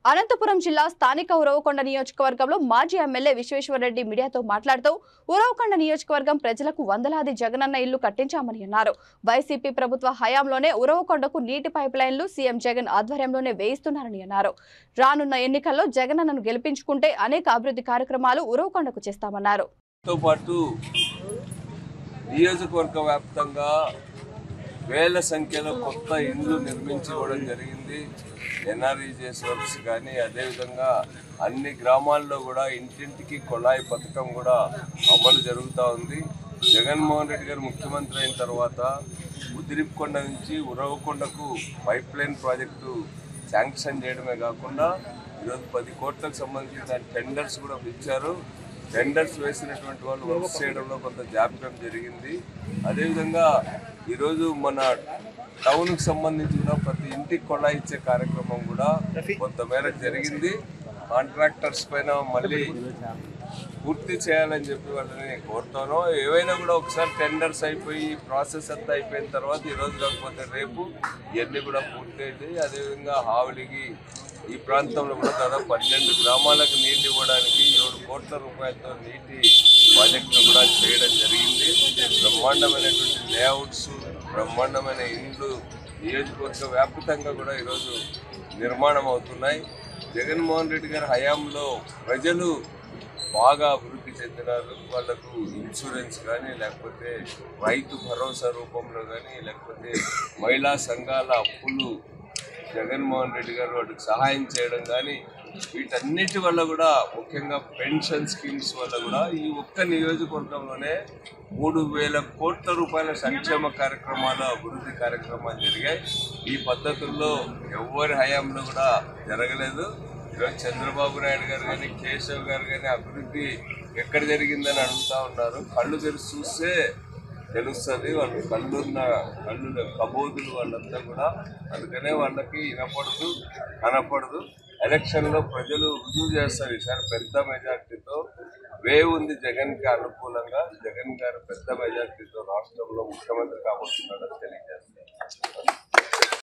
అనంతపురం జిల్లా స్థానిక ఉరవకొండ నియోజకవర్గంలో మాజీ ఎమ్మెల్యే విశ్వేశ్వరరెడ్డి మీడియాతో మాట్లాడుతూ ఉరవకొండ నియోజకవర్గం ప్రజలకు వందలాది జగనన్న ఇల్లు కట్టించామని అన్నారు. వైసీపీ ప్రభుత్వ హయాంలోనే ఉరవకొండకు నీటి పైప్ లైన్లు సీఎం జగన్ ఆధ్వర్యంలోనే వేయిస్తున్నారని అన్నారు. రానున్న ఎన్నికల్లో జగనన్నను గెలిపించుకుంటే అనేక అభివృద్ధి కార్యక్రమాలు ఉరవకొండకు చేస్తామన్నారు. నియోజకవర్గ వ్యాప్తంగా వేల సంఖ్యలో కొత్త ఇండ్లు నిర్మించి ఇవ్వడం జరిగింది. ఎన్ఆర్ఈజీఎస్ వర్క్స్ కానీ అదేవిధంగా అన్ని గ్రామాల్లో కూడా ఇంటింటికి కొళాయి పథకం కూడా అమలు జరుగుతూ ఉంది. జగన్మోహన్ రెడ్డి గారు ముఖ్యమంత్రి అయిన తర్వాత ఉదిరికొండ నుంచి ఉరవకొండకు పైప్ లైన్ ప్రాజెక్టు శాంక్షన్ చేయడమే కాకుండా ఈరోజు 10 కోట్లకు సంబంధించిన టెండర్స్ కూడా ఇచ్చారు. టెండర్స్ వేసినటువంటి వాళ్ళు వర్క్ చేయడంలో కొంత జాప్యం జరిగింది. అదేవిధంగా ఈరోజు మన టౌన్కి సంబంధించి కూడా ప్రతి ఇంటికి కొళాయి ఇచ్చే కార్యక్రమం కూడా కొంతమేర జరిగింది. కాంట్రాక్టర్స్ పైన మళ్ళీ పూర్తి చేయాలని చెప్పి వాళ్ళని కోరుతాను. ఏవైనా కూడా ఒకసారి టెండర్స్ అయిపోయి ప్రాసెస్ అంతా అయిపోయిన తర్వాత ఈరోజు కాకపోతే రేపు ఇవన్నీ కూడా పూర్తి అవుతాయి. అదేవిధంగా హావలికి ఈ ప్రాంతంలో కూడా దాదాపు 12 గ్రామాలకు నీళ్ళు ఇవ్వడానికి 7 కోట్ల రూపాయలతో నీటి ప్రాజెక్టులు కూడా చేయడం జరిగింది. బ్రహ్మాండమైనటువంటి లేఅవుట్స్, బ్రహ్మాండమైన ఇండ్లు నియోజకవర్గ వ్యాప్తంగా కూడా ఈరోజు నిర్మాణం అవుతున్నాయి. జగన్మోహన్ రెడ్డి గారి హయాంలో ప్రజలు బాగా అభివృద్ధి చెందినారు. వాళ్లకు ఇన్సూరెన్స్ కానీ, లేకపోతే రైతు భరోసా రూపంలో కానీ, లేకపోతే మహిళా సంఘాల అప్పులు జగన్మోహన్ రెడ్డి గారు వాటికి సహాయం చేయడం కానీ, వీటన్నిటి వల్ల కూడా ముఖ్యంగా పెన్షన్ స్కీమ్స్ వల్ల కూడా ఈ ఒక్క నియోజకవర్గంలోనే 3,000 కోట్ల రూపాయల సంక్షేమ కార్యక్రమాలు, అభివృద్ధి కార్యక్రమాలు జరిగాయి. ఈ పద్ధతుల్లో ఎవరి హయాంలో కూడా జరగలేదు. ఈరోజు చంద్రబాబు నాయుడు గారు కానీ, కేశవ్ గారు కానీ అభివృద్ధి ఎక్కడ జరిగిందని అడుగుతూ ఉన్నారు. కళ్ళు తెరిచి చూస్తే తెలుస్తుంది. వాళ్ళు కళ్ళు కబోదులు వాళ్ళంతా కూడా. అందుకనే వాళ్ళకి వినపడదు, కనపడదు. ఎలక్షన్లో ప్రజలు రుజువు చేస్తారు. ఈసారి పెద్ద మెజార్టీతో వేవ్ ఉంది జగన్కి అనుకూలంగా. జగన్ గారు పెద్ద మెజార్టీతో రాష్ట్రంలో ముఖ్యమంత్రి కాబోతున్నాడని తెలియజేస్తారు.